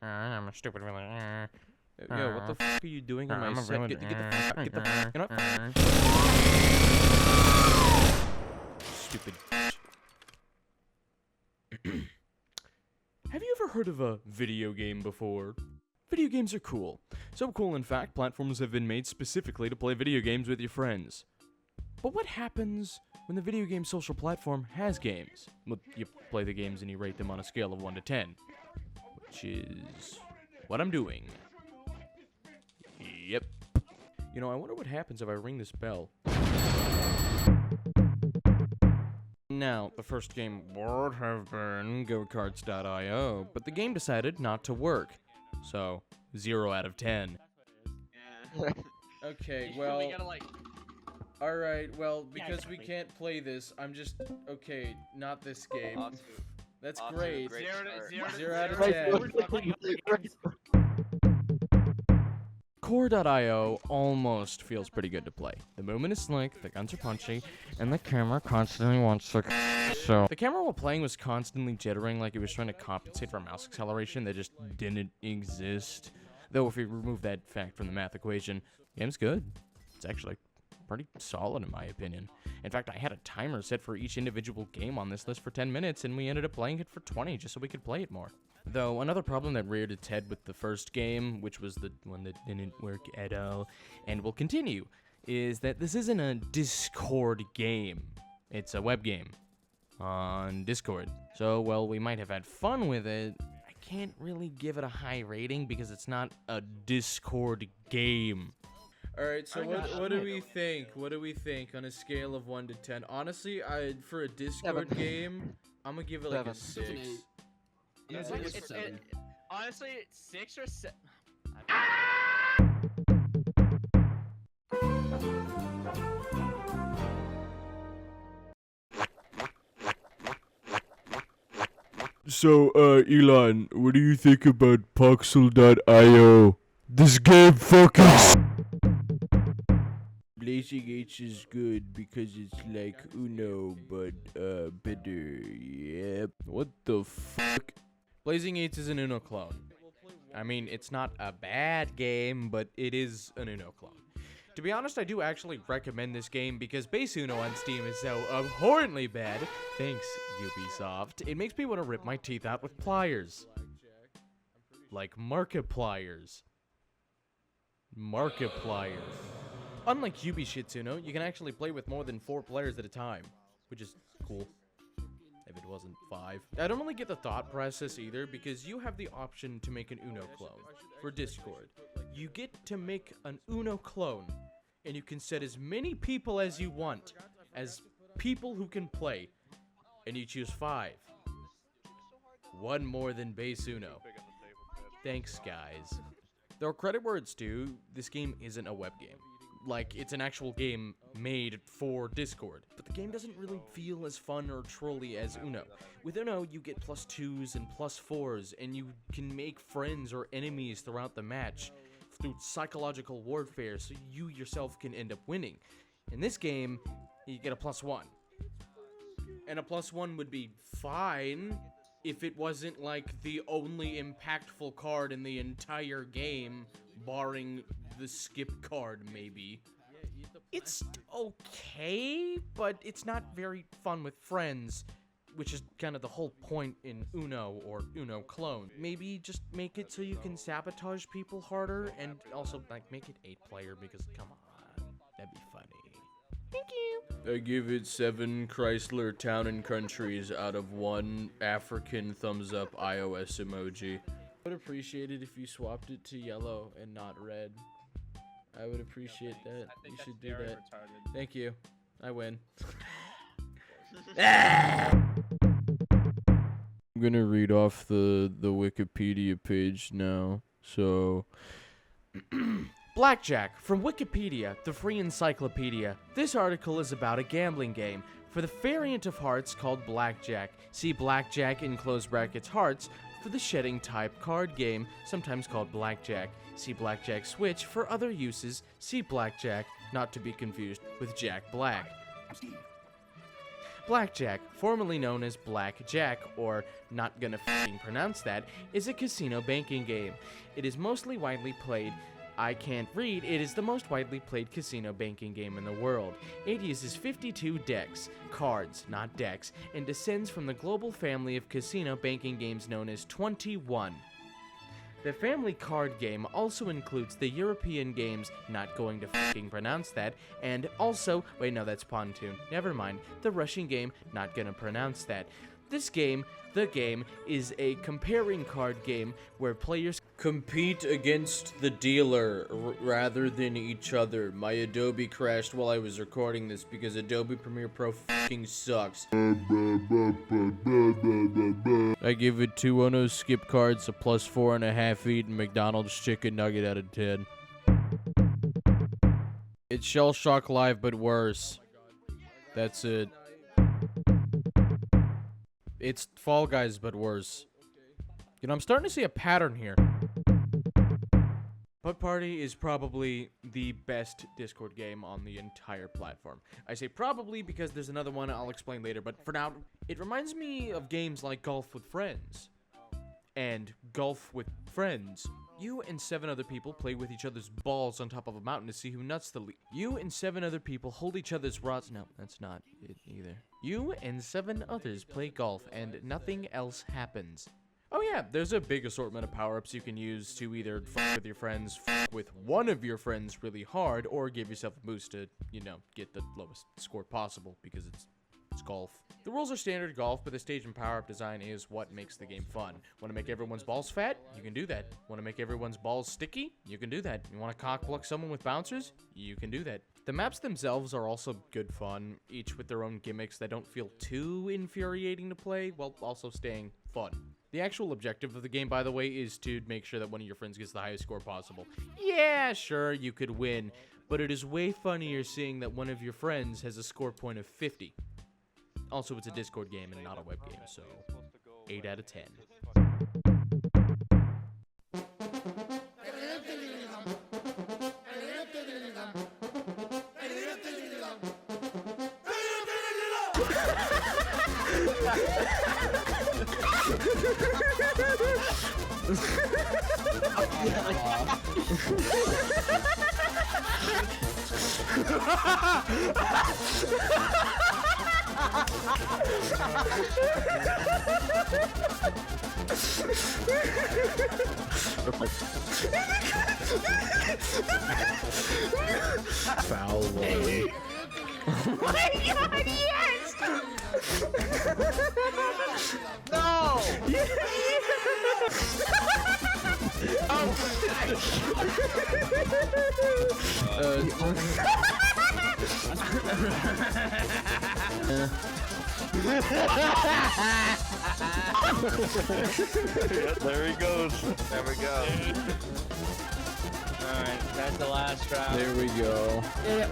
I'm a stupid villain. Yo, what the fuck are you doing in my set? Get the fuck, get the fuck, you know? Stupid. Have you ever heard of a video game before? Video games are cool. So cool, in fact, platforms have been made specifically to play video games with your friends. But what happens when the video game social platform has games? Well, you play the games and you rate them on a scale of 1 to 10. Which is what I'm doing. Yep. You know, I wonder what happens if I ring this bell. Now, the first game would have been GoCarts.io, but the game decided not to work. So, 0 out of 10. Yeah. Okay, We well... gotta, like... Alright, well, because exactly. we can't play this, I'm just... Okay, not this game. Awesome. That's Awesome, great. great start. 0 out of zero 10. Core.io almost feels pretty good to play. The movement is slick, the guns are punchy, and the camera constantly wants to so. The camera while playing was constantly jittering like it was trying to compensate for mouse acceleration that just didn't exist. Though if you remove that fact from the math equation, the game's good. It's actually pretty solid in my opinion. In fact, I had a timer set for each individual game on this list for 10 minutes, and we ended up playing it for 20 just so we could play it more. Though, another problem that reared its head with the first game, which was the one that didn't work at all, and will continue, is that this isn't a Discord game. It's a web game on Discord. So, while we might have had fun with it, I can't really give it a high rating because it's not a Discord game. Alright, so what do we think? What do we think on a scale of 1 to 10? Honestly, for a Discord game, I'm gonna give it like a 6. Yeah, It's like a 7. Honestly, 6 or 7. So, Elon, what do you think about Poxel.io? This game fucking Blazing H is good because it's like Uno, but, better, yep. What the fuck? Blazing 8 is an Uno clone. I mean, it's not a bad game, but it is an Uno clone. To be honest, I do actually recommend this game because base Uno on Steam is so abhorrently bad. Thanks, Ubisoft. It makes me want to rip my teeth out with pliers. Like Markipliers. Markipliers. Unlike Ubisoft Uno, you can actually play with more than 4 players at a time, which is cool. If it wasn't 5. I don't really get the thought process either because you have the option to make an Uno clone for Discord. You get to make an Uno clone and you can set as many people as you want as people who can play, and you choose 5. 1 more than base Uno. Thanks, guys. Though credit where it's due, this game isn't a web game. Like, it's an actual game made for Discord. But the game doesn't really feel as fun or trolly as Uno. With Uno, you get +2s and +4s, and you can make friends or enemies throughout the match through psychological warfare, so you yourself can end up winning. In this game, you get a +1. And a +1 would be fine if it wasn't, like, the only impactful card in the entire game, barring the skip card, maybe. It's okay, but it's not very fun with friends, which is kind of the whole point in Uno or Uno clone. Maybe just make it so you can sabotage people harder, and also, like, make it 8-player, because, come on, that'd be funny. Thank you. I give it 7 Chrysler Town and Countries out of 1 African thumbs up iOS emoji. I would appreciate it if you swapped it to yellow and not red. I would appreciate that. You should do that. Thank you. I win. I'm gonna read off the Wikipedia page now. So, Blackjack from Wikipedia, the free encyclopedia. This article is about a gambling game for the variant of hearts called Blackjack. See Blackjack in close brackets hearts for the shedding type card game, sometimes called Blackjack. See Blackjack Switch for other uses. See Blackjack, not to be confused with Jack Black. Blackjack, formerly known as Blackjack, or not gonna f***ing pronounce that, is a casino banking game. It is mostly widely played. I can't read. It is the most widely played casino banking game in the world. It uses 52 decks, cards, not decks, and descends from the global family of casino banking games known as 21. The family card game also includes the European games, not going to f***ing pronounce that, and also, wait no, that's Pontoon, never mind, the Russian game, not gonna pronounce that. This game, the game, is a comparing card game where players compete against the dealer rather than each other. My Adobe crashed while I was recording this because Adobe Premiere Pro f***ing sucks. I give it 2 Uno skip cards, a plus 4.5 eaten McDonald's chicken nugget out of 10. It's Shell Shock Live, but worse. That's it. It's Fall Guys, but worse. You know, I'm starting to see a pattern here. Putt Party is probably the best Discord game on the entire platform. I say probably because there's another one I'll explain later, but for now, it reminds me of games like Golf with Friends. And Golf with Friends. You and 7 other people play with each other's balls on top of a mountain to see who nuts the lead. You and 7 other people hold each other's rods. No, that's not it either. You and 7 others play golf and nothing else happens. Oh yeah, there's a big assortment of power-ups you can use to either fuck with your friends, fuck with one of your friends really hard, or give yourself a boost to, you know, get the lowest score possible because it's golf. The rules are standard golf, but the stage and power-up design is what makes the game fun. Want to make everyone's balls fat? You can do that. Want to make everyone's balls sticky? You can do that. You want to cock-block someone with bouncers? You can do that. The maps themselves are also good fun, each with their own gimmicks that don't feel too infuriating to play, while also staying fun. The actual objective of the game, by the way, is to make sure that one of your friends gets the highest score possible. Yeah, sure, you could win, but it is way funnier seeing that one of your friends has a score point of 50. Also, it's a Discord game and not a web game, so 8 out of 10. Foul one. Oh my god, yes! No! There he goes. There we go. Alright, that's the last round. There we go. Yeah.